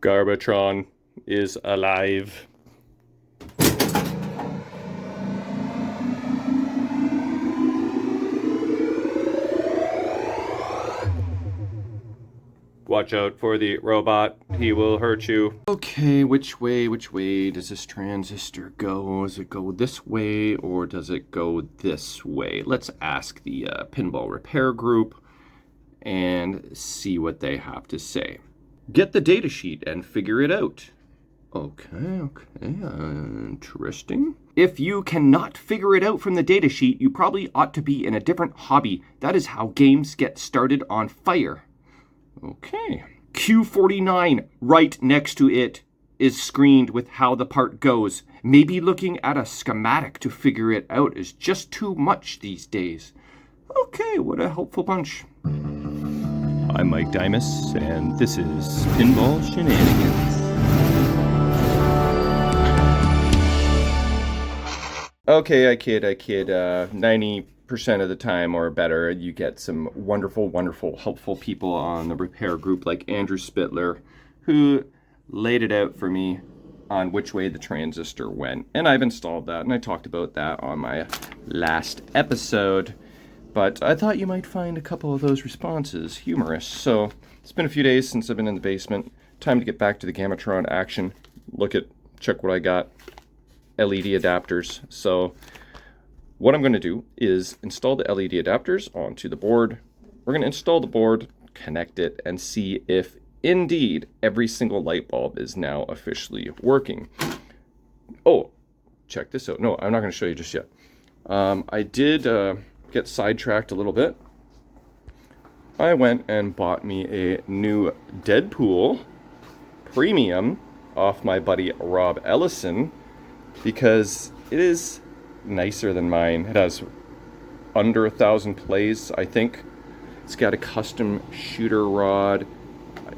Gamatron is alive. Watch out for the robot. He will hurt you. Okay, which way does this transistor go? Does it go this way or does it go this way? Let's ask the pinball repair group and see what they have to say. Get the datasheet and figure it out. Okay, interesting. If you cannot figure it out from the datasheet, you probably ought to be in a different hobby. That is how games get started on fire. Okay. Q49 right next to it is screened with how the part goes. Maybe looking at a schematic to figure it out is just too much these days. Okay, what a helpful bunch. I'm Mike Dimas, and this is Pinball Shenanigans. Okay, I kid. 90% of the time or better, you get some wonderful, helpful people on the repair group like Andrew Spittler, who laid it out for me on which way the transistor went. And I've installed that, and I talked about that on my last episode. But I thought you might find a couple of those responses humorous. So it's been a few days since I've been in the basement. Time to get back to the Gamatron action. Check what I got. LED adapters. So what I'm going to do is install the LED adapters onto the board. We're going to install the board, connect it, and see if indeed every single light bulb is now officially working. Oh, check this out. No, I'm not going to show you just yet. I did get sidetracked a little bit. I went and bought me a new Deadpool Premium off my buddy Rob Ellison because it is nicer than mine. It has under 1,000 plays, I think. It's got a custom shooter rod.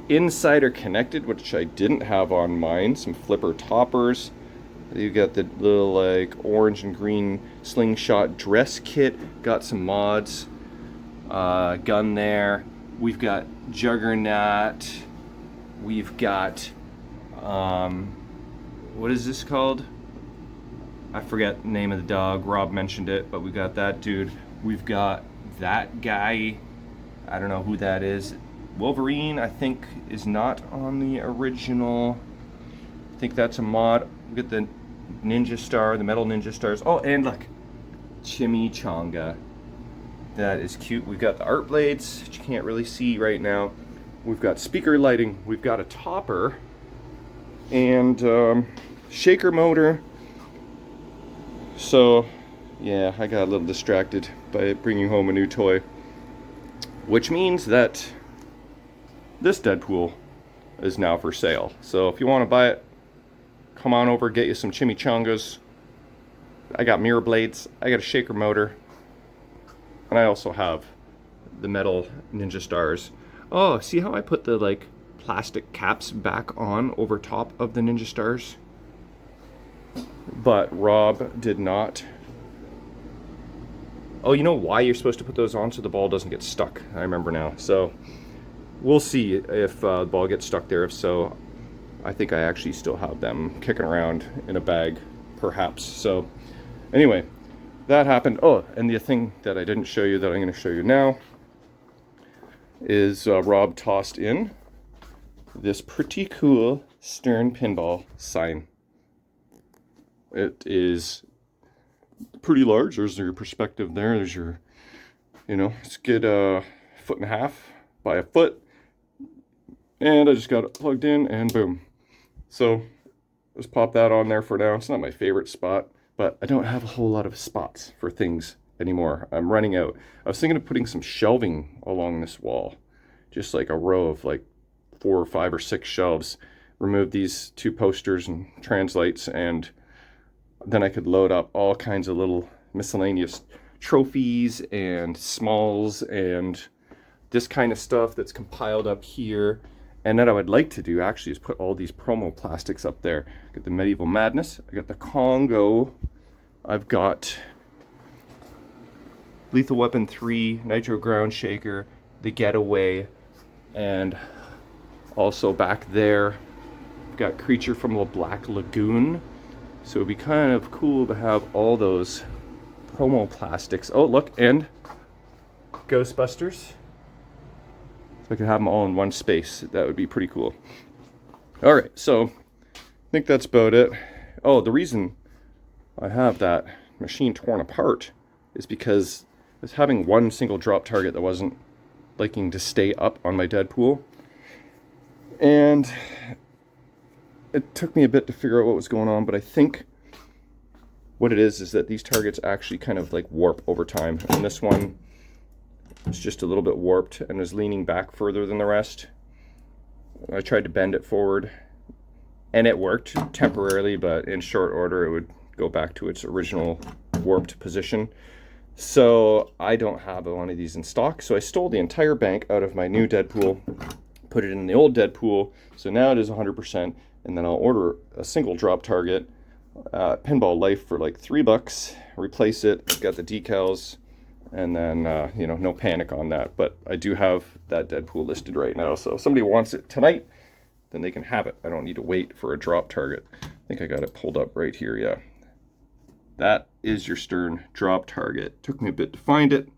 Inside are connected, which I didn't have on mine. Some flipper toppers. You got the little like orange and green slingshot dress kit. Got some mods. Gun there. We've got Juggernaut. We've got what is this called? I forget the name of the dog. Rob mentioned it, but we got that dude. We've got that guy. I don't know who that is. Wolverine, I think, is not on the original. I think that's a mod. We got the Ninja Star, the metal Ninja Stars. Oh, and look, Chimichanga. That is cute. We've got the art blades, which you can't really see right now. We've got speaker lighting. We've got a topper and shaker motor. So, yeah, I got a little distracted by bringing home a new toy, which means that this Deadpool is now for sale. So if you want to buy it, come on over, get you some chimichangas. I got mirror blades, I got a shaker motor, and I also have the metal Ninja Stars. Oh, see how I put the like plastic caps back on over top of the Ninja Stars? But Rob did not. Oh, you know why you're supposed to put those on? So the ball doesn't get stuck. I remember now. So we'll see if the ball gets stuck there. If so, I think I actually still have them kicking around in a bag, perhaps. So anyway, that happened. Oh, and the thing that I didn't show you that I'm going to show you now is Rob tossed in this pretty cool Stern Pinball sign. It is pretty large. There's your perspective there. There's your, it's good 1.5 feet by 1 foot. And I just got it plugged in and boom. So just pop that on there for now. It's not my favorite spot, but I don't have a whole lot of spots for things anymore. I'm running out. I was thinking of putting some shelving along this wall. Just like a row of like 4 or 5 or 6 shelves. Remove these 2 posters and translights, and then I could load up all kinds of little miscellaneous trophies and smalls and this kind of stuff that's compiled up here. And then I would like to do actually is put all these promo plastics up there. I got the Medieval Madness, I got the Congo, I've got Lethal Weapon 3, Nitro Ground Shaker, the Getaway, and also back there Got Creature from the Black Lagoon. So it'd be kind of cool to have all those promo plastics. Oh, look, and Ghostbusters. If I could have them all in one space, that would be pretty cool. All right, so I think that's about it. Oh, the reason I have that machine torn apart is because I was having one single drop target that wasn't liking to stay up on my Deadpool. And it took me a bit to figure out what was going on, but I think what it is that these targets actually kind of like warp over time. And this one is just a little bit warped and is leaning back further than the rest. I tried to bend it forward and it worked temporarily, but in short order it would go back to its original warped position. So I don't have one of these in stock, so I stole the entire bank out of my new Deadpool, put it in the old Deadpool, so now it is 100%, and then I'll order a single drop target Pinball Life for like $3, replace it, it's got the decals, and then you know, no panic on that. But I do have that Deadpool listed right now, so if somebody wants it tonight, then they can have it. I don't need to wait for a drop target. I think I got it pulled up right here. Yeah, that is your Stern drop target. Took me a bit to find it.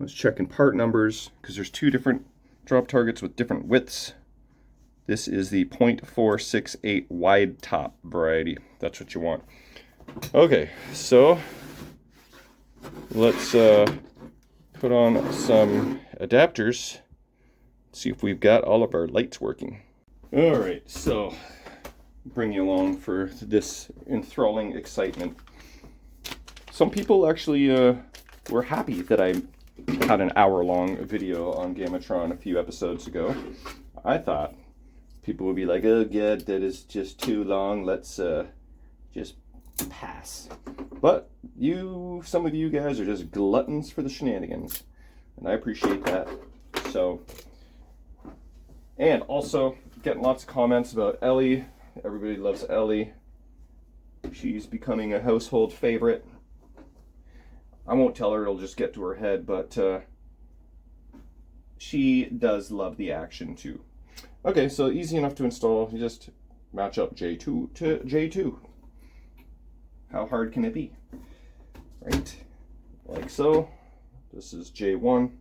I was checking part numbers because there's two different drop targets with different widths. This is the .468 wide top variety. That's what you want. Okay, so let's put on some adapters, see if we've got all of our lights working. All right, so bring you along for this enthralling excitement. Some people actually were happy that I had an hour-long video on Gamatron a few episodes ago. I thought people would be like, oh god, that is just too long, let's just pass. But some of you guys are just gluttons for the shenanigans, and I appreciate that. So, and also getting lots of comments about Ellie. Everybody loves Ellie. She's becoming a household favorite. I won't tell her, it'll just get to her head, but she does love the action too. Okay, so easy enough to install. You just match up J2 to J2. How hard can it be? Right, like so. This is J1.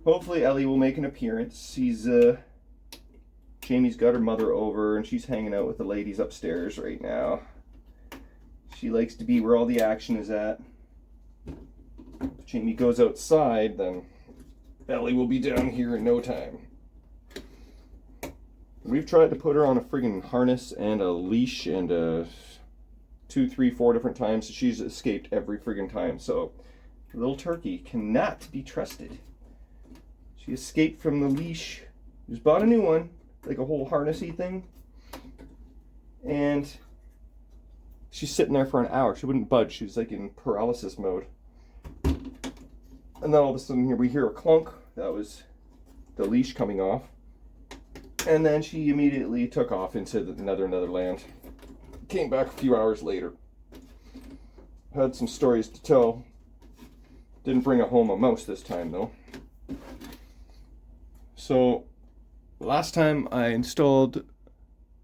Hopefully Ellie will make an appearance. Jamie's got her mother over and she's hanging out with the ladies upstairs right now. She likes to be where all the action is at. If Jamie goes outside, then Ellie will be down here in no time. We've tried to put her on a friggin' harness and a leash and 2, 3, 4 different times. She's escaped every friggin' time. So little turkey cannot be trusted. She escaped from the leash. Just bought a new one, like a whole harnessy thing. And she's sitting there for an hour. She wouldn't budge. She was like in paralysis mode. And then all of a sudden here we hear a clunk. That was the leash coming off. And then she immediately took off into the Netherland. Came back a few hours later. Had some stories to tell. Didn't bring home a mouse this time though. So last time I installed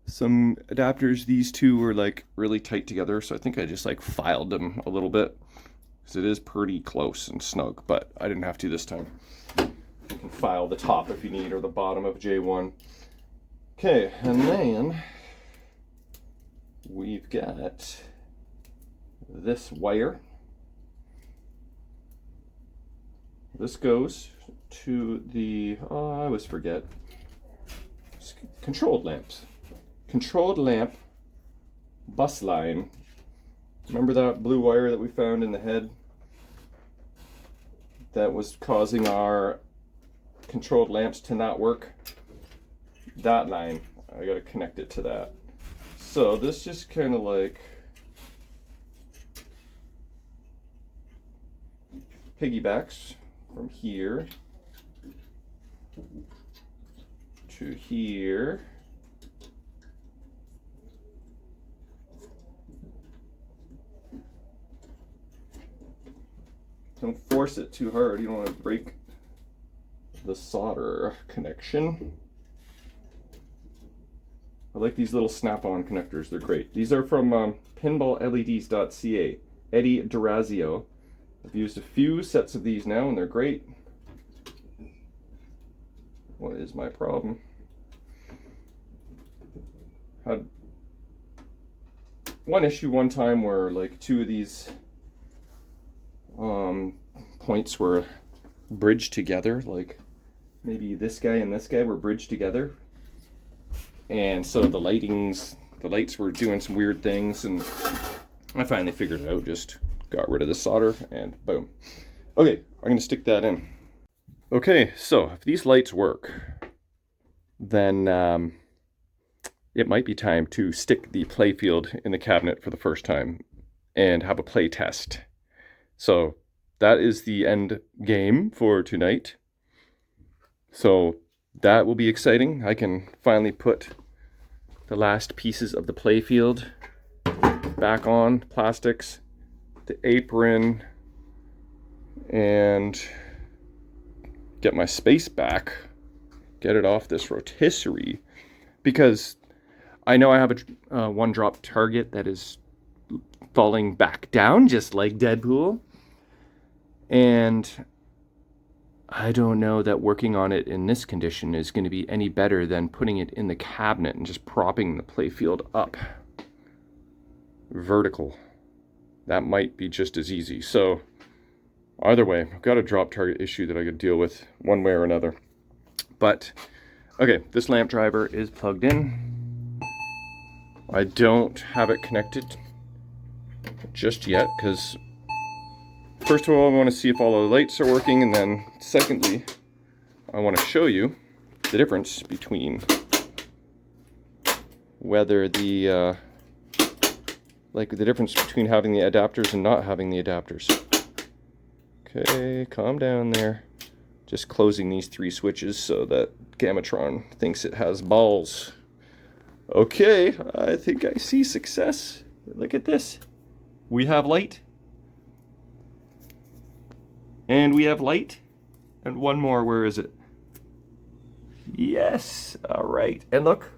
some adapters, these two were like really tight together, so I think I just like filed them a little bit because it is pretty close and snug, but I didn't have to this time. You can file the top if you need, or the bottom of J1. Okay, and then we've got this wire. This goes to the, oh, I always forget, controlled lamps. Controlled lamp bus line. Remember that blue wire that we found in the head that was causing our controlled lamps to not work? That line, I gotta connect it to that. So this just kind of like piggybacks from here to here. Don't force it too hard, you don't want to break the solder connection. I like these little snap-on connectors. They're great. These are from pinballleds.ca. Eddie Durazio. I've used a few sets of these now, and they're great. What is my problem? Had one issue one time where like two of these points were bridged together, like maybe this guy and this guy were bridged together, and so the lights were doing some weird things, and I finally figured it out. Just got rid of the solder and boom. Okay, I'm gonna stick that in. Okay, so if these lights work, then it might be time to stick the playfield in the cabinet for the first time and have a play test. So that is the end game for tonight. So that will be exciting. I can finally put the last pieces of the playfield back on, plastics, the apron, and get my space back, get it off this rotisserie, because I know I have a one drop target that is falling back down just like Deadpool, and I don't know that working on it in this condition is going to be any better than putting it in the cabinet and just propping the playfield up vertical. That might be just as easy. So either way, I've got a drop target issue that I could deal with one way or another. But okay, this lamp driver is plugged in. I don't have it connected just yet because first of all, I want to see if all the lights are working, and then secondly, I want to show you the difference between whether the difference between having the adapters and not having the adapters. Okay, calm down there. Just closing these three switches so that Gamatron thinks it has balls. Okay, I think I see success. Look at this. We have light. And we have light. And one more, where is it? Yes, all right. And look,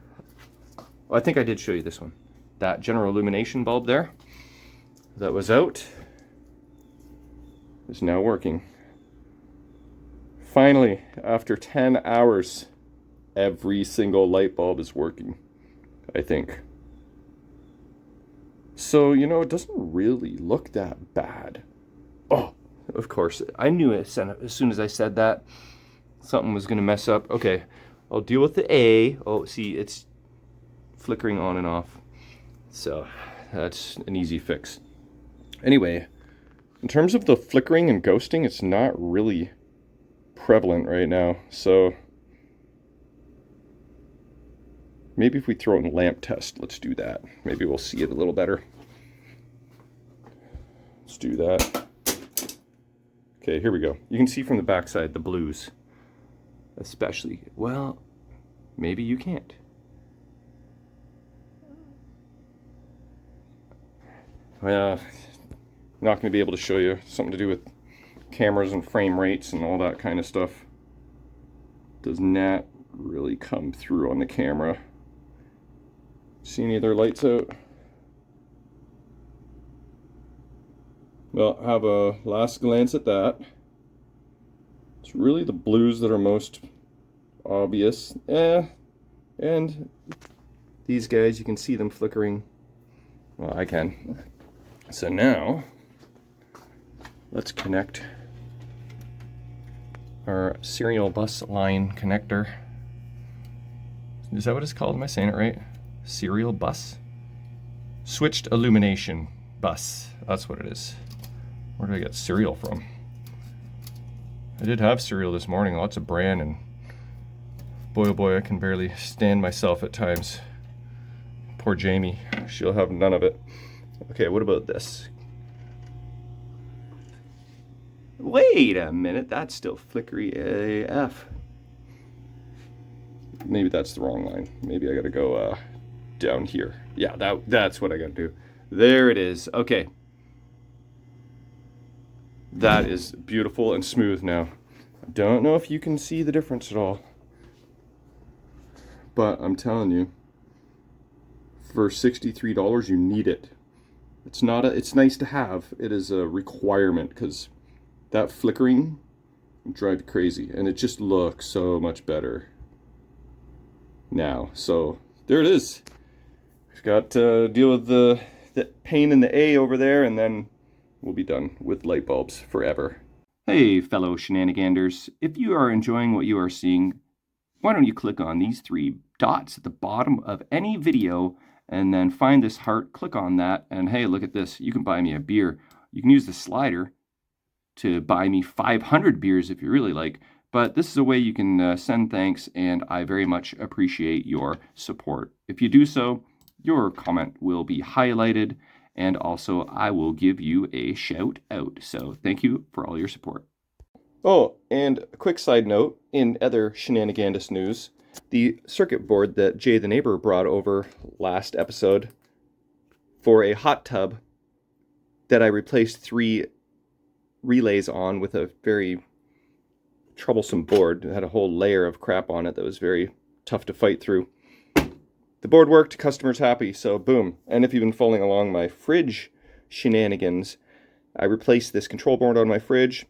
I think I did show you this one. That general illumination bulb there that was out is now working. Finally, after 10 hours, every single light bulb is working, I think. So, you know, it doesn't really look that bad. Oh, of course, I knew it as soon as I said that. Something was going to mess up. Okay, I'll deal with the A. Oh, see, it's flickering on and off. So, that's an easy fix. Anyway, in terms of the flickering and ghosting, it's not really prevalent right now. So, maybe if we throw in a lamp test, let's do that. Maybe we'll see it a little better. Let's do that. Okay, here we go. You can see from the backside the blues. Especially, well, maybe you can't. Well, I'm not going to be able to show you. Something to do with cameras and frame rates and all that kind of stuff. Does not really come through on the camera. See any other lights out? Well, have a last glance at that. It's really the blues that are most obvious. And these guys, you can see them flickering. Well, I can. So now, let's connect our serial bus line connector. Is that what it's called? Am I saying it right? Serial bus? Switched illumination bus. That's what it is. Where did I get cereal from? I did have cereal this morning, lots of bran, and boy oh boy, I can barely stand myself at times. Poor Jamie, she'll have none of it. Okay, what about this? Wait a minute, that's still flickery AF. Maybe that's the wrong line. Maybe I gotta go down here. Yeah, that's what I gotta do. There it is. Okay. That is beautiful and smooth now. I don't know if you can see the difference at all, but I'm telling you, for $63, you need it. It's not a, it's nice to have. It is a requirement, because that flickering will drive you crazy, and it just looks so much better now. So there it is. We've got to deal with the pain in the A over there, and then we'll be done with light bulbs forever. Hey, fellow shenaniganders. If you are enjoying what you are seeing, why don't you click on these 3 dots at the bottom of any video and then find this heart, click on that, and hey, look at this. You can buy me a beer. You can use the slider to buy me 500 beers if you really like, but this is a way you can send thanks, and I very much appreciate your support. If you do so, your comment will be highlighted, and also I will give you a shout out. So thank you for all your support. Oh, and a quick side note, in other shenanigandous news, the circuit board that Jay the neighbor brought over last episode for a hot tub that I replaced 3 relays on with a very troublesome board. It had a whole layer of crap on it that was very tough to fight through. The board worked, customers happy, so boom. And if you've been following along my fridge shenanigans, I replaced this control board on my fridge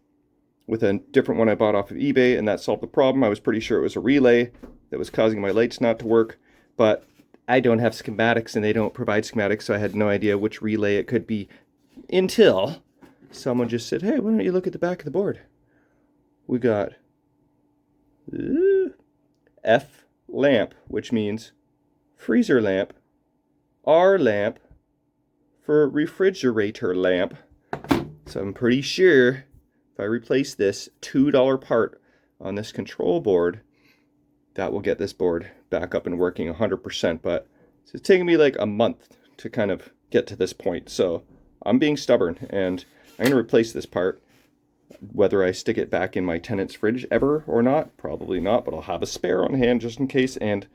with a different one I bought off of eBay, and that solved the problem. I was pretty sure it was a relay that was causing my lights not to work, but I don't have schematics and they don't provide schematics, so I had no idea which relay it could be until someone just said, hey, why don't you look at the back of the board? We got F lamp, which means freezer lamp, R lamp for refrigerator lamp. So I'm pretty sure if I replace this $2 part on this control board, that will get this board back up and working 100%. But it's taking me like a month to kind of get to this point. So I'm being stubborn, and I'm going to replace this part. Whether I stick it back in my tenant's fridge ever or not, probably not, but I'll have a spare on hand just in case, and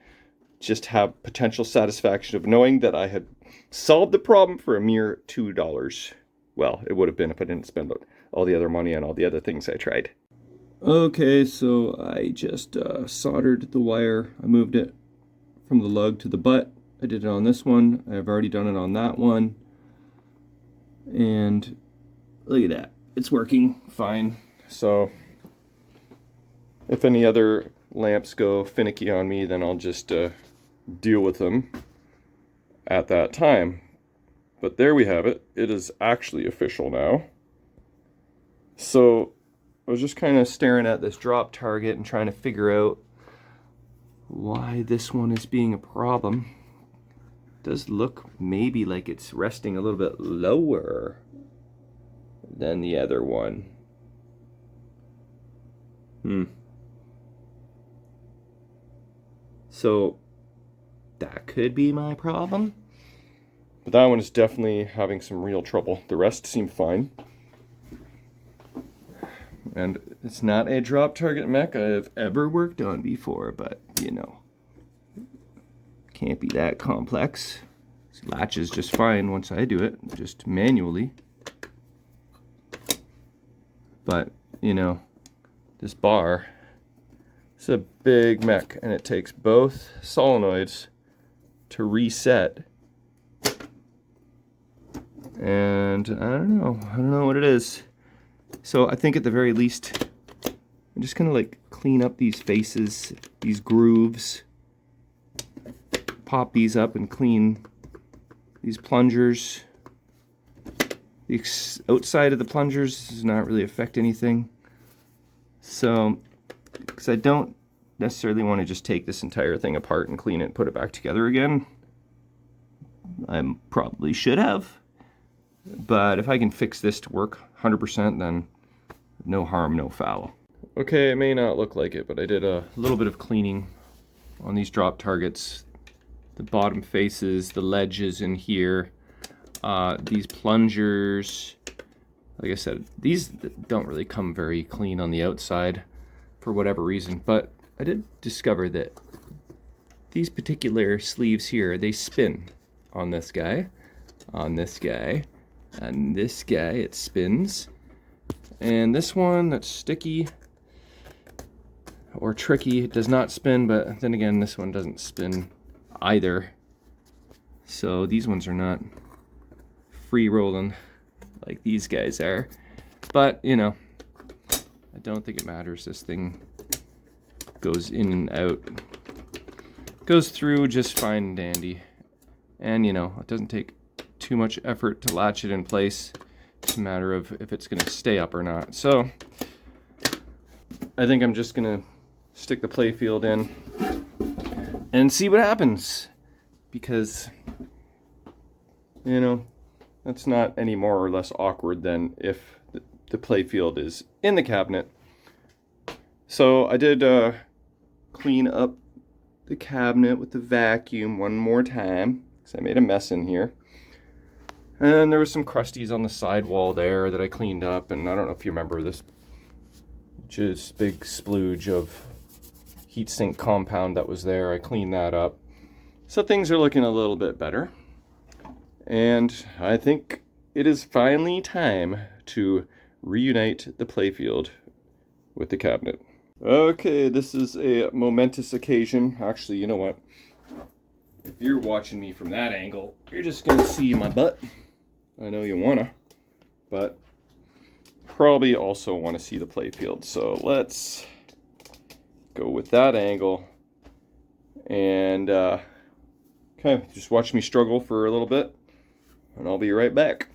just have potential satisfaction of knowing that I had solved the problem for a mere $2. Well, it would have been if I didn't spend all the other money on all the other things I tried. Okay, so I just soldered the wire. I moved it from the lug to the butt. I did it on this one. I've already done it on that one. And look at that. It's working fine. So if any other lamps go finicky on me, then I'll just deal with them at that time. But there we have it. It is actually official now. So I was just kind of staring at this drop target and trying to figure out why this one is being a problem. It does look maybe like it's resting a little bit lower than the other one. So that could be my problem. But that one is definitely having some real trouble. The rest seem fine. And it's not a drop target mech I've ever worked on before, but you know, can't be that complex. This latches just fine once I do it, just manually. But, you know, this bar, it's a big mech, and it takes both solenoids to reset. And I don't know what it is. So I think at the very least, I'm just gonna like clean up these faces, these grooves, pop these up and clean these plungers. The outside of the plungers does not really affect anything. So, because I don't necessarily want to just take this entire thing apart and clean it and put it back together again. I probably should have. But if I can fix this to work 100%, then no harm, no foul. Okay, it may not look like it, but I did a little bit of cleaning on these drop targets. The bottom faces, the ledges in here. These plungers, like I said, these don't really come very clean on the outside for whatever reason, but I did discover that these particular sleeves here, they spin on this guy, and this guy, it spins. And this one that's sticky or tricky, it does not spin, but then again, this one doesn't spin either. So these ones are not free rolling like these guys are. But, you know, I don't think it matters. This thing goes in and out. Goes through just fine and dandy. And, you know, it doesn't take too much effort to latch it in place. It's a matter of if it's going to stay up or not. So I think I'm just going to stick the playfield in and see what happens. Because, you know, that's not any more or less awkward than if the playfield is in the cabinet. So I did clean up the cabinet with the vacuum one more time, because I made a mess in here. And there was some crusties on the sidewall there that I cleaned up, and I don't know if you remember this just big splooge of heatsink compound that was there. I cleaned that up. So things are looking a little bit better. And I think it is finally time to reunite the playfield with the cabinet. Okay, this is a momentous occasion. Actually, you know what? If you're watching me from that angle, you're just gonna see my butt. I know you wanna, but probably also want to see the playfield. So let's go with that angle. And okay, just watch me struggle for a little bit, and I'll be right back.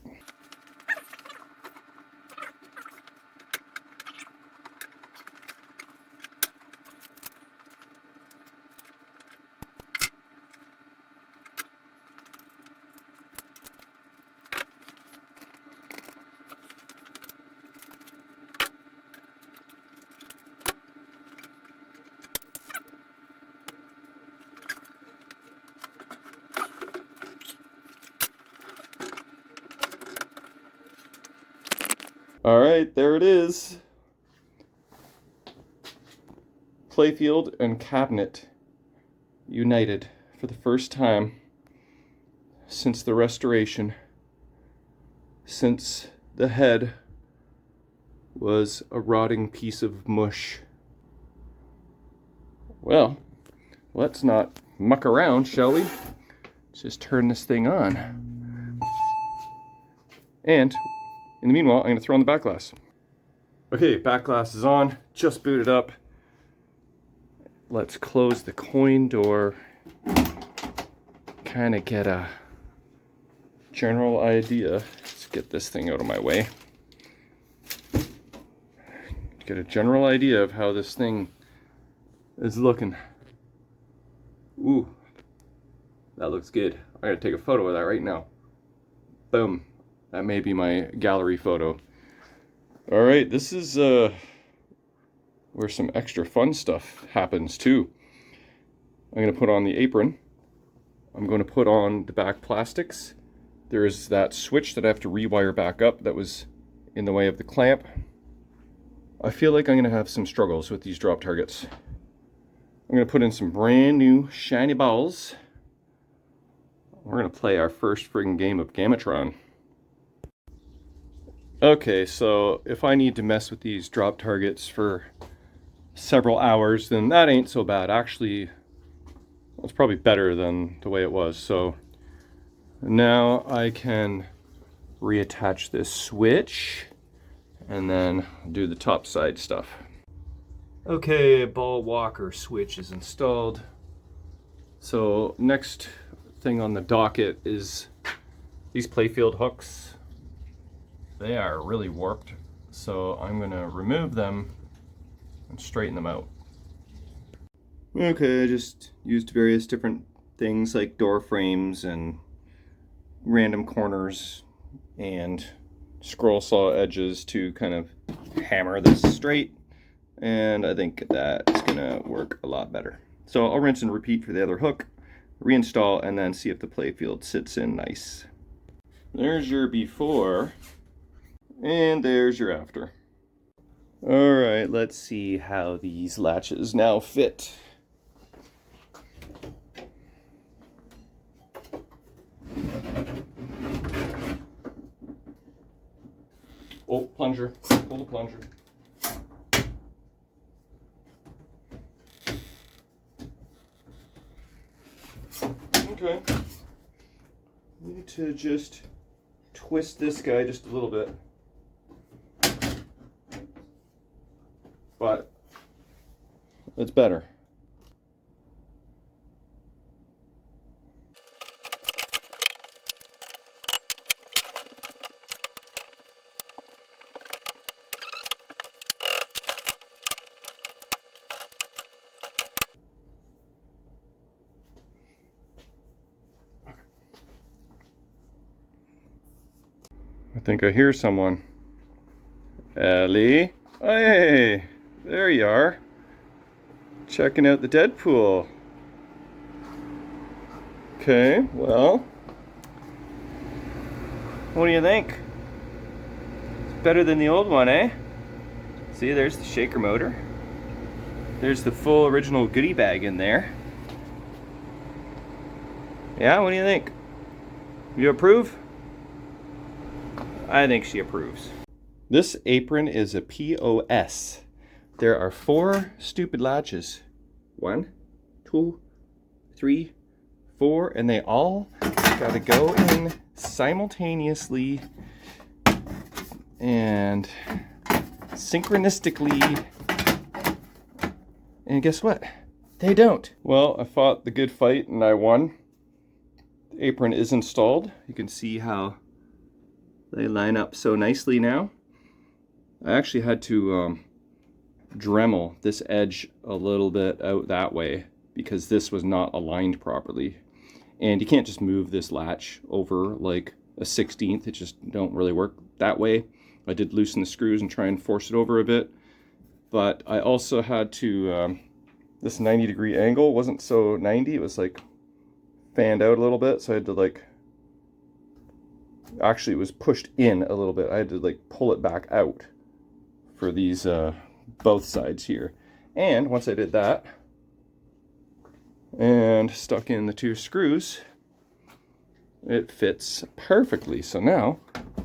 All right, there it is. Playfield and cabinet united for the first time since the restoration, since the head was a rotting piece of mush. Well, let's not muck around, shall we? Let's just turn this thing on. And in the meanwhile, I'm going to throw on the back glass. Okay, back glass is on, just booted up. Let's close the coin door. Kind of get a general idea. Let's get this thing out of my way. Get a general idea of how this thing is looking. Ooh, that looks good. I'm going to take a photo of that right now. Boom. That may be my gallery photo. All right, this is where some extra fun stuff happens too. I'm going to put on the apron. I'm going to put on the back plastics. There's that switch that I have to rewire back up that was in the way of the clamp. I feel like I'm going to have some struggles with these drop targets. I'm going to put in some brand new shiny balls. We're going to play our first friggin' game of Gamatron. Okay, so if I need to mess with these drop targets for several hours, then that ain't so bad. Actually, it's probably better than the way it was. So now I can reattach this switch and then do the top side stuff. Okay, ball walker switch is installed. So next thing on the docket is these playfield hooks. They are really warped, so I'm going to remove them and straighten them out. Okay, I just used various different things like door frames and random corners and scroll saw edges to kind of hammer this straight, and I think that's going to work a lot better. So I'll rinse and repeat for the other hook, reinstall, and then see if the playfield sits in nice. There's your before. And there's your after. All right, let's see how these latches now fit. Oh, plunger. Pull the plunger. Okay. need to just twist this guy just a little bit. But it's better. I think I hear someone. Ellie? Hey, there you are. Checking out the Deadpool. Okay, well, what do you think? It's better than the old one, eh? See, there's the shaker motor. There's the full original goodie bag in there. Yeah, what do you think? You approve? I think she approves. This apron is a POS. There are 4 stupid latches. 1, 2, 3, 4, and they all gotta go in simultaneously and synchronistically. And guess what? They don't. Well, I fought the good fight and I won. The apron is installed. You can see how they line up so nicely now. I actually had to Dremel this edge a little bit out that way because this was not aligned properly. And you can't just move this latch over like a 16th. It just don't really work that way. I did loosen the screws and try and force it over a bit. But I also had to, this 90-degree angle wasn't so 90. It was like fanned out a little bit. So I had to like, actually it was pushed in a little bit. I had to like pull it back out for these both sides here. And once I did that and stuck in the 2 screws, it fits perfectly. So now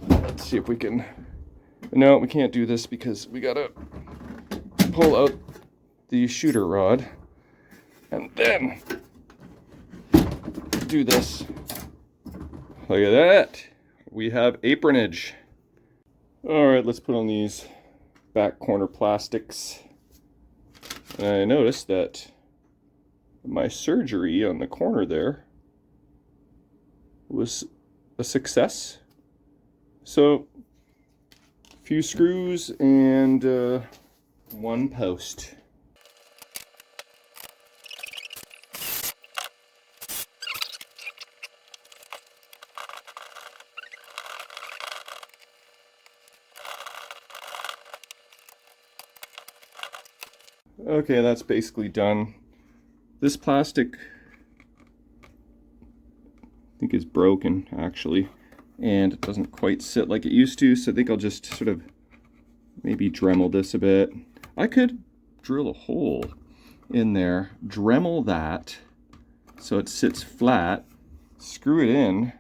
let's see if we can, no, we can't do this because we gotta pull out the shooter rod and then do this. Look at that. We have apronage. All right, let's put on these back corner plastics. And I noticed that my surgery on the corner there was a success. So, a few screws and 1 post. Okay, that's basically done. This plastic, I think, is broken actually, and it doesn't quite sit like it used to, so I think I'll just sort of maybe Dremel this a bit. I could drill a hole in there, Dremel that so it sits flat, screw it in,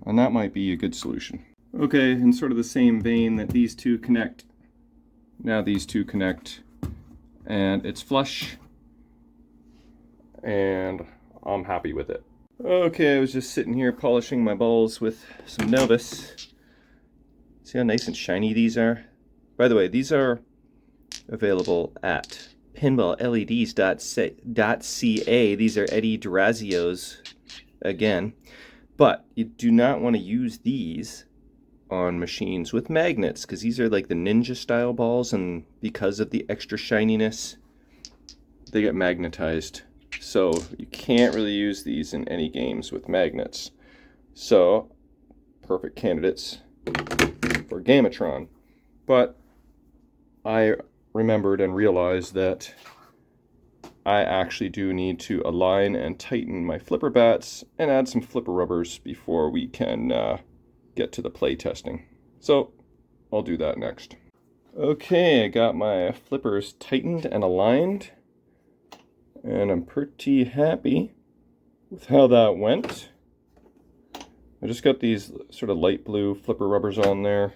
and that might be a good solution. Okay, in sort of the same vein that these 2 connect, now these 2 connect, and it's flush, and I'm happy with it. Okay, I was just sitting here polishing my balls with some Novus. See how nice and shiny these are? By the way, these are available at pinballleds.ca. These are Eddie Durazio's again, but you do not want to use these on machines with magnets because these are like the ninja style balls, and because of the extra shininess they get magnetized, so you can't really use these in any games with magnets. So perfect candidates for Gamatron. But I remembered and realized that I actually do need to align and tighten my flipper bats and add some flipper rubbers before we can get to the play testing. So I'll do that next. Okay, I got my flippers tightened and aligned, and I'm pretty happy with how that went. I just got these sort of light blue flipper rubbers on there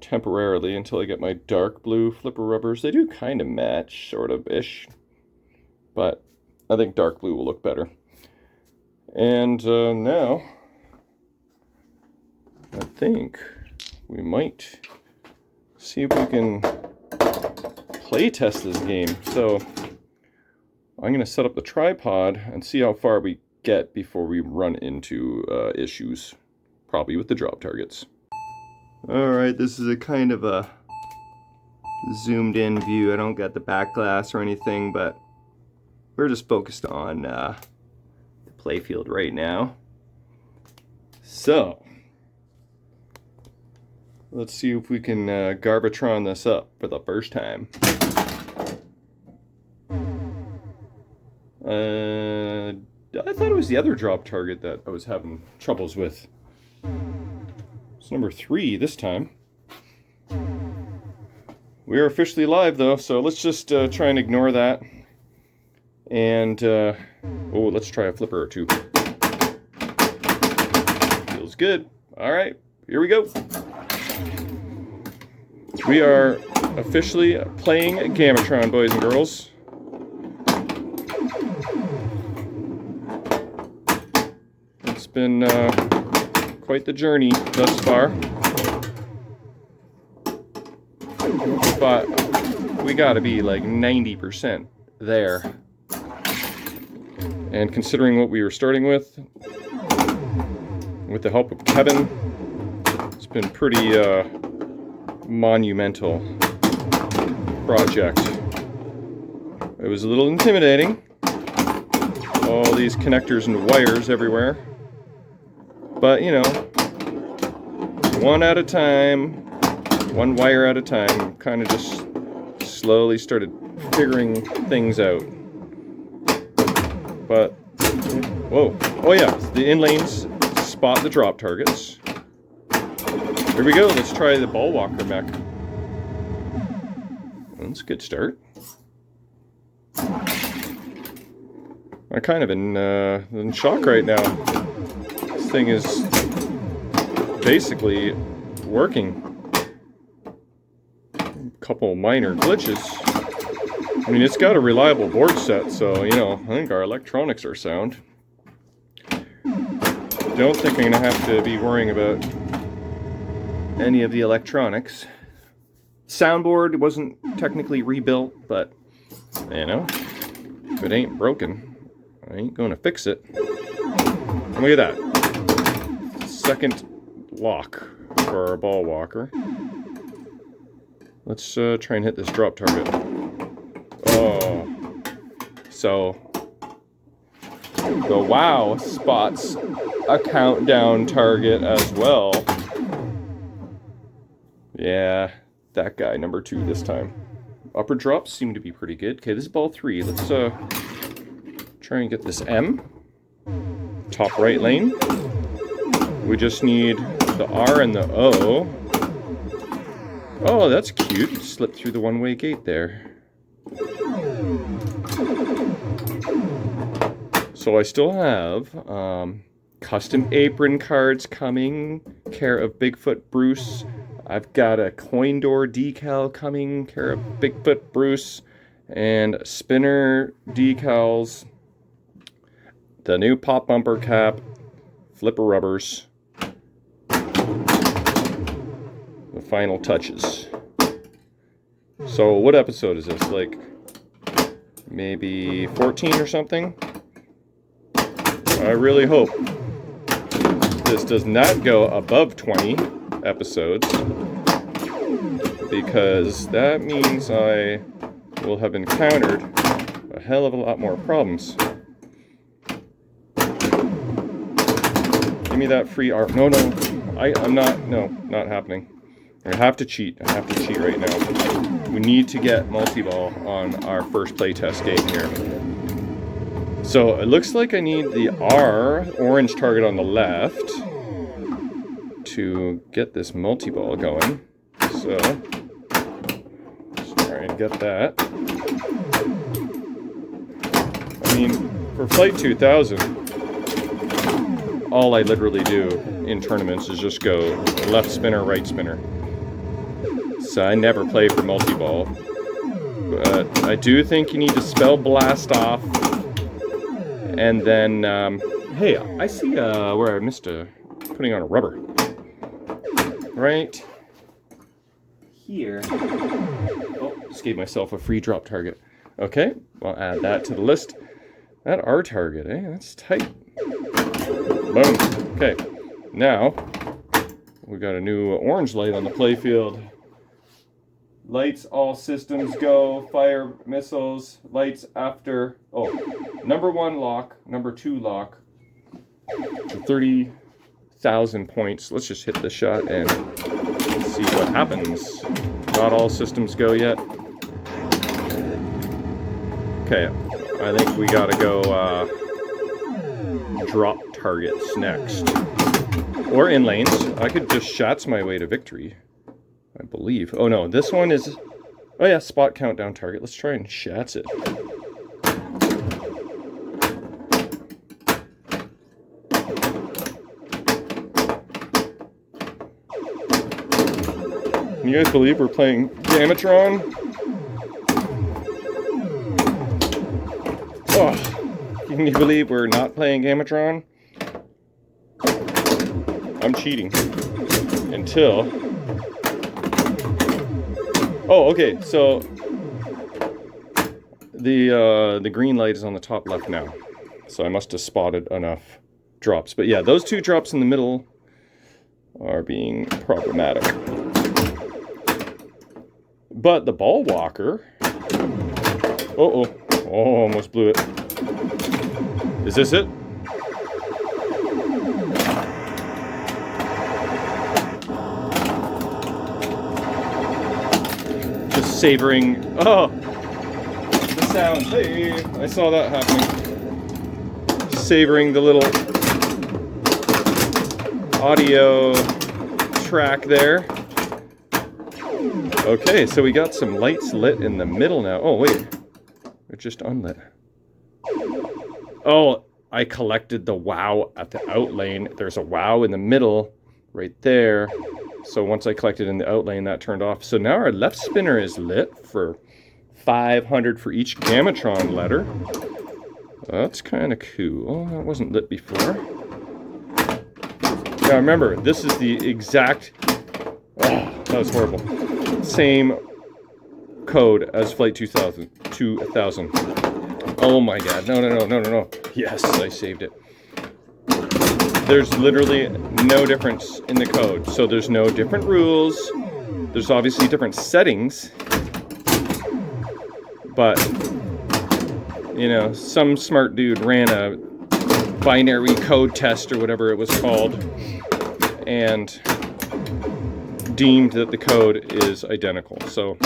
temporarily until I get my dark blue flipper rubbers. They do kind of match, sort of ish, but I think dark blue will look better. And now, I think we might see if we can play test this game. So I'm going to set up the tripod and see how far we get before we run into issues, probably with the drop targets. Alright, this is a kind of a zoomed in view. I don't got the back glass or anything, but we're just focused on the playfield right now. So let's see if we can Gamatron this up for the first time. I thought it was the other drop target that I was having troubles with. It's number 3 this time. We are officially live though, so let's just try and ignore that. And, oh, let's try a flipper or two. Feels good. Alright, here we go. We are officially playing Gamatron, boys and girls. It's been quite the journey thus far. But we gotta be like 90% there. And considering what we were starting with the help of Kevin, it's been pretty monumental project. It was a little intimidating. All these connectors and wires everywhere. But, you know, one at a time, one wire at a time, kind of just slowly started figuring things out. But, whoa, oh yeah, the in-lanes spot the drop targets. Here we go, let's try the ball walker mech. That's a good start. I'm kind of in shock right now. This thing is basically working. A couple minor glitches. I mean, it's got a reliable board set, so, you know, I think our electronics are sound. Don't think I'm going to have to be worrying about any of the electronics. Soundboard wasn't technically rebuilt, but, you know, if it ain't broken, I ain't going to fix it. And look at that. Second lock for our ball walker. Let's try and hit this drop target. Oh. So, the wow spots a countdown target as well. Yeah, that guy, number 2 this time. Upper drops seem to be pretty good. Okay, this is ball 3. Let's try and get this M. Top right lane. We just need the R and the O. Oh, that's cute. Slip through the one-way gate there. So I still have custom apron cards coming, care of Bigfoot Bruce. I've got a coin door decal coming, care of Bigfoot Bruce, and spinner decals, the new pop bumper cap, flipper rubbers, the final touches. So what episode is this? Like maybe 14 or something? I really hope this does not go above 20 episodes, because that means I will have encountered a hell of a lot more problems. Give me that free art. No, I'm not, no, not happening. I have to cheat. I have to cheat right now. We need to get multi-ball on our first playtest game here. So it looks like I need the R, orange target on the left, to get this multi-ball going. So let's try and get that. I mean, for Flight 2000, all I literally do in tournaments is just go left spinner, right spinner. So I never play for multi-ball. But I do think you need to spell blast off and then Hey, I see where I missed putting on a rubber. Right here. Oh, just gave myself a free drop target. Okay, I'll add that to the list. That R target, eh? That's tight. Boom. Okay, now we got a new orange light on the playfield. Lights, all systems go. Fire missiles. Lights after. Oh, number 1 lock. Number 2 lock. 30,000 points. Let's just hit the shot and see what happens. Not all systems go yet. Okay, I think we gotta go drop targets next. Or in lanes. I could just shots my way to victory, I believe. Oh no, this one is... Oh yeah, spot countdown target. Let's try and shats it. Can you guys believe we're playing Gamatron? Oh, can you believe we're not playing Gamatron? I'm cheating. Until... Oh, okay, so... The green light is on the top left now. So I must have spotted enough drops. But yeah, those 2 drops in the middle are being problematic. But the ball walker... Oh, almost blew it. Is this it? Just savoring... Oh! The sound. Hey! I saw that happening. Savoring the little audio track there. Okay, so we got some lights lit in the middle now. Oh, wait. They're just unlit. Oh, I collected the wow at the out lane. There's a wow in the middle right there. So once I collected in the out lane, that turned off. So now our left spinner is lit for 500 for each Gamatron letter. That's kind of cool. That wasn't lit before. Now remember, this is the exact... Oh, that was horrible. Same code as Flight 2000. Oh my god. No. Yes, I saved it. There's literally no difference in the code. So there's no different rules. There's obviously different settings. But, you know, some smart dude ran a binary code test or whatever it was called and deemed that the code is identical. So,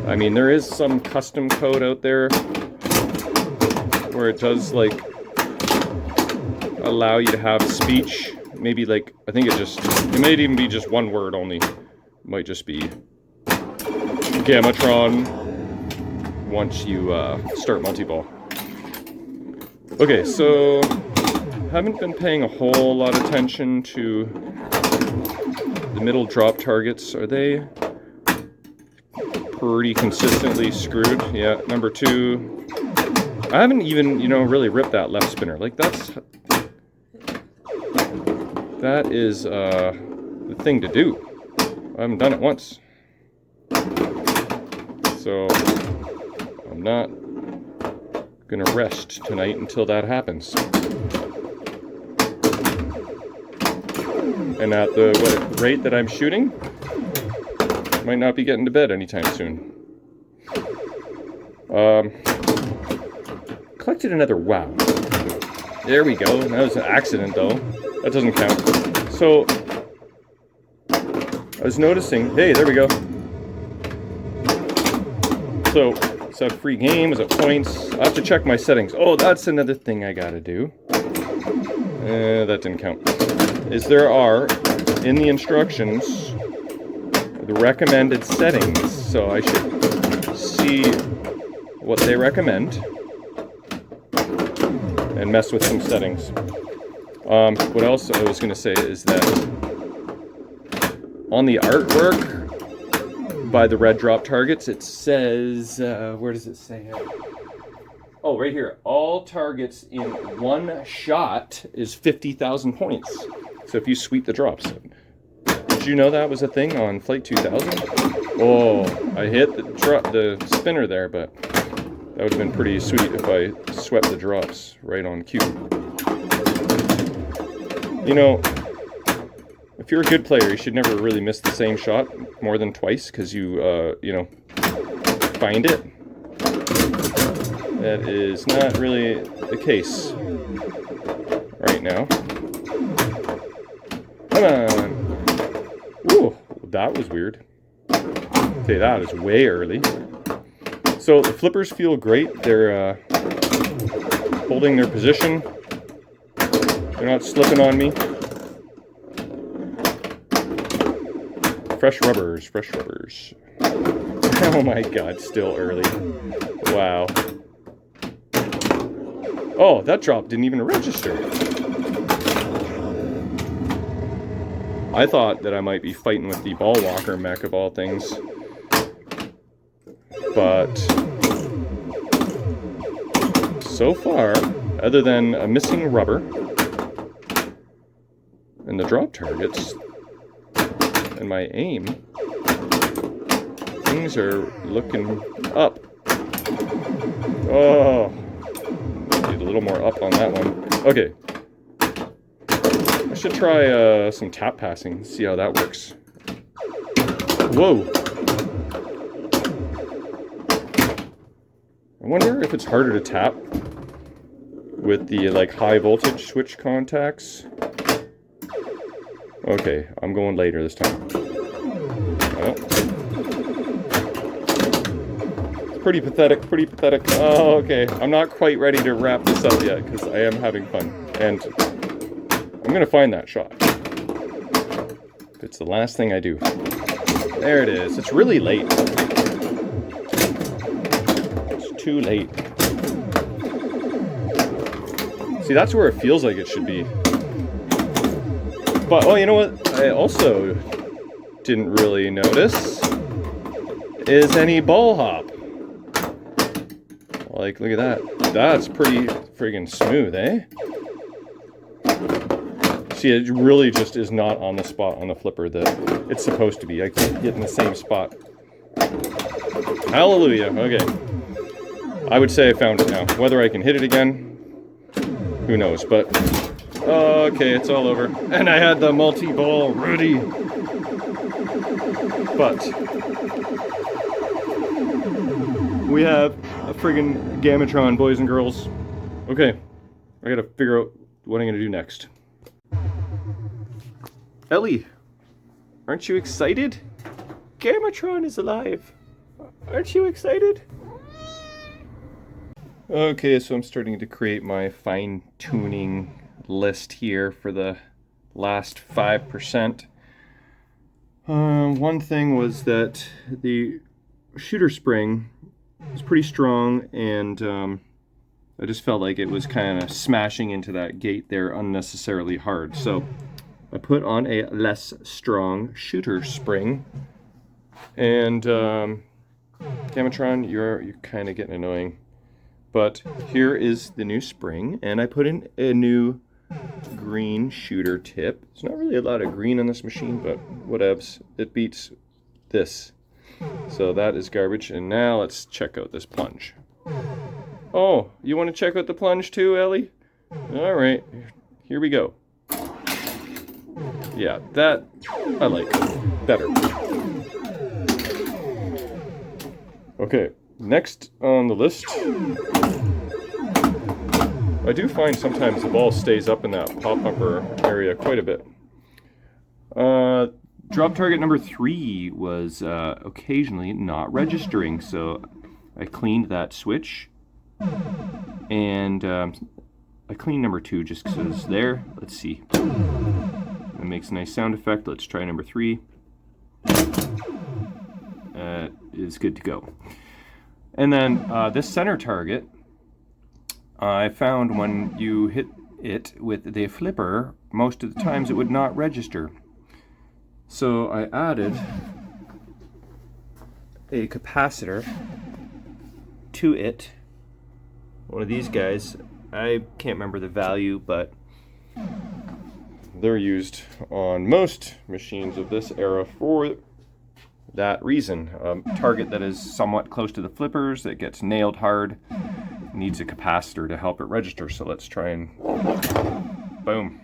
I mean, there is some custom code out there where it does, like, allow you to have speech. Maybe, like, I think it might even be just one word only. It might just be Gamatron once you start multi-ball. Okay, so haven't been paying a whole lot of attention to the middle drop targets. Are they pretty consistently screwed? Yeah, number 2. I haven't even, you know, really ripped that left spinner. Like, that is the thing to do. I haven't done it once. So I'm not gonna rest tonight until that happens. And at the rate that I'm shooting, might not be getting to bed anytime soon. Collected another wow. There we go. That was an accident though. That doesn't count. So I was noticing, hey, there we go. So, is that free game? Is it points? I have to check my settings. Oh, that's another thing I gotta do. That didn't count. Is there are, in the instructions, the recommended settings. So I should see what they recommend and mess with some settings. What else I was gonna say is that on the artwork, by the red drop targets, it says, where does it say it? Oh, right here. All targets in one shot is 50,000 points. So if you sweep the drops. Did you know that was a thing on Flight 2000? Oh, I hit the spinner there, but that would have been pretty sweet if I swept the drops right on cue. You know, if you're a good player, you should never really miss the same shot more than twice, because you know, find it. That is not really the case right now. Come on. Ooh, that was weird. Okay, that is way early. So the flippers feel great. They're holding their position. They're not slipping on me. Fresh rubbers, fresh rubbers. Oh my god, still early. Wow. Oh, that drop didn't even register. I thought that I might be fighting with the ball walker mech of all things. But so far, other than a missing rubber and the drop targets and my aim, things are looking up. Oh, need a little more up on that one. Okay, I should try some tap passing, see how that works. Whoa. I wonder if it's harder to tap with the like high voltage switch contacts. Okay, I'm going later this time. Oh. It's pretty pathetic, pretty pathetic. Oh, okay. I'm not quite ready to wrap this up yet because I am having fun. And I'm going to find that shot. It's the last thing I do. There it is. It's really late. Too late. See, that's where it feels like it should be. But, oh, you know what I also didn't really notice is any ball hop. Like, look at that. That's pretty friggin' smooth, eh? See, it really just is not on the spot on the flipper that it's supposed to be. I can't get in the same spot. Hallelujah. Okay. I would say I found it now. Whether I can hit it again, who knows, but okay, it's all over. And I had the multi-ball ready. But we have a friggin' Gamatron, boys and girls. Okay, I gotta figure out what I'm gonna do next. Ellie, aren't you excited? Gamatron is alive. Aren't you excited? Okay, so I'm starting to create my fine-tuning list here for the last 5%. One thing was that the shooter spring was pretty strong, and I just felt like it was kind of smashing into that gate there unnecessarily hard. So I put on a less strong shooter spring, and Gamatron, you're kind of getting annoying. But here is the new spring, and I put in a new green shooter tip. There's not really a lot of green on this machine, but whatevs. It beats this. So that is garbage, and now let's check out this plunge. Oh, you want to check out the plunge too, Ellie? Alright, here we go. Yeah, that I like better. Okay. Next on the list, I do find sometimes the ball stays up in that pop-upper area quite a bit. Drop target number 3 was occasionally not registering, so I cleaned that switch, and I cleaned number 2 just because it was there. Let's see. It makes a nice sound effect. Let's try number 3. It's good to go. And then this center target, I found when you hit it with the flipper, most of the times it would not register. So I added a capacitor to it one of these guys. I can't remember the value, but they're used on most machines of this era for that reason. Target that is somewhat close to the flippers, that gets nailed hard, needs a capacitor to help it register. So let's try and boom.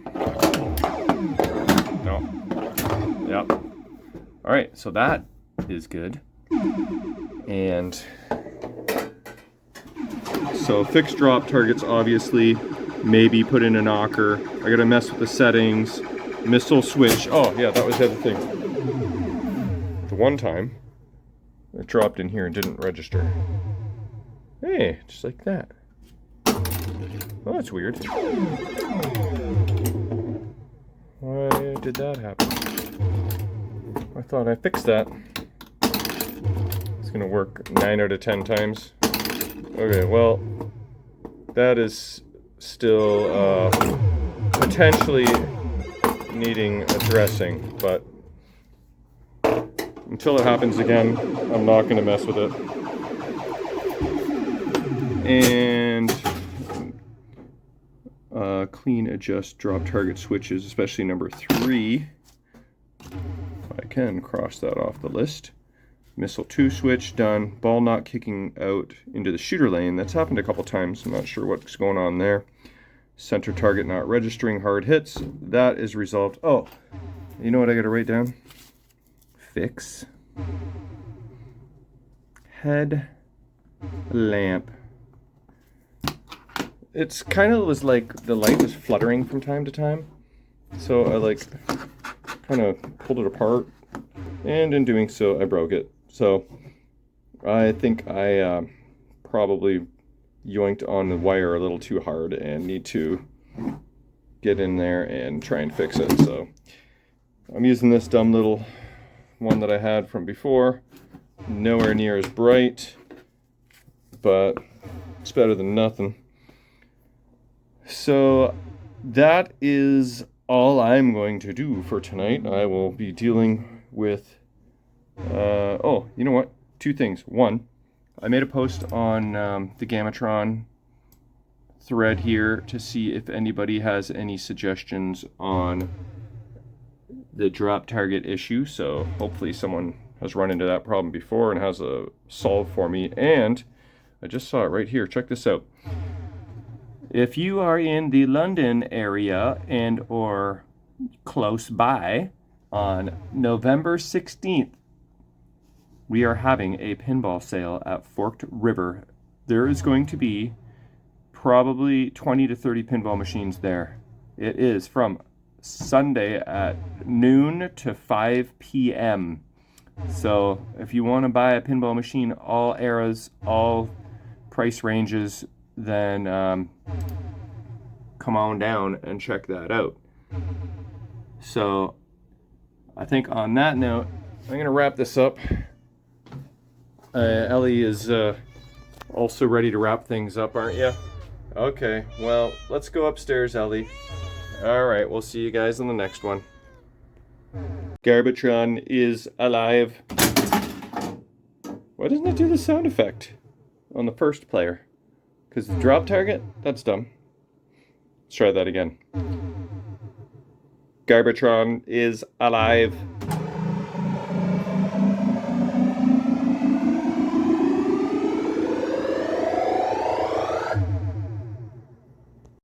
No. Yep. All right, so that is good. And so fixed drop targets, obviously, maybe put in a knocker. I gotta mess with the settings. Missile switch. Oh yeah, that was the other thing. The one time it dropped in here and didn't register. Hey, just like that. Oh, that's weird. Why did that happen? I thought I fixed that. It's gonna work 9 out of 10 times. Okay, well, that is still potentially needing addressing, but until it happens again, I'm not going to mess with it. And clean adjust drop target switches, especially number 3. I can cross that off the list. Missile 2 switch done. Ball not kicking out into the shooter lane. That's happened a couple times. I'm not sure what's going on there. Center target not registering hard hits. That is resolved. Oh, you know what I got to write down? Fix head lamp. It's kind of was like the light was fluttering from time to time. So I like kind of pulled it apart, and in doing so I broke it. So I think I probably yoinked on the wire a little too hard and need to get in there and try and fix it. So I'm using this dumb little one that I had from before. Nowhere near as bright, but it's better than nothing. So that is all I'm going to do for tonight. I will be dealing with oh, you know what? 2 things. One, I made a post on the Gamatron thread here to see if anybody has any suggestions on the drop target issue. So hopefully someone has run into that problem before and has a solve for me. And I just saw it right here. Check this out. If you are in the London area and or close by, on November 16th, we are having a pinball sale at Forked River. There is going to be probably 20 to 30 pinball machines there. It is from Sunday at noon to 5 p.m. So if you want to buy a pinball machine, all eras, all price ranges, then come on down and check that out. So I think on that note, I'm going to wrap this up. Ellie is also ready to wrap things up, aren't you? Okay, well, let's go upstairs, Ellie. All right, we'll see you guys in the next one. Gamatron is alive. Why doesn't it do the sound effect on the first player? Because the drop target? That's dumb. Let's try that again. Gamatron is alive.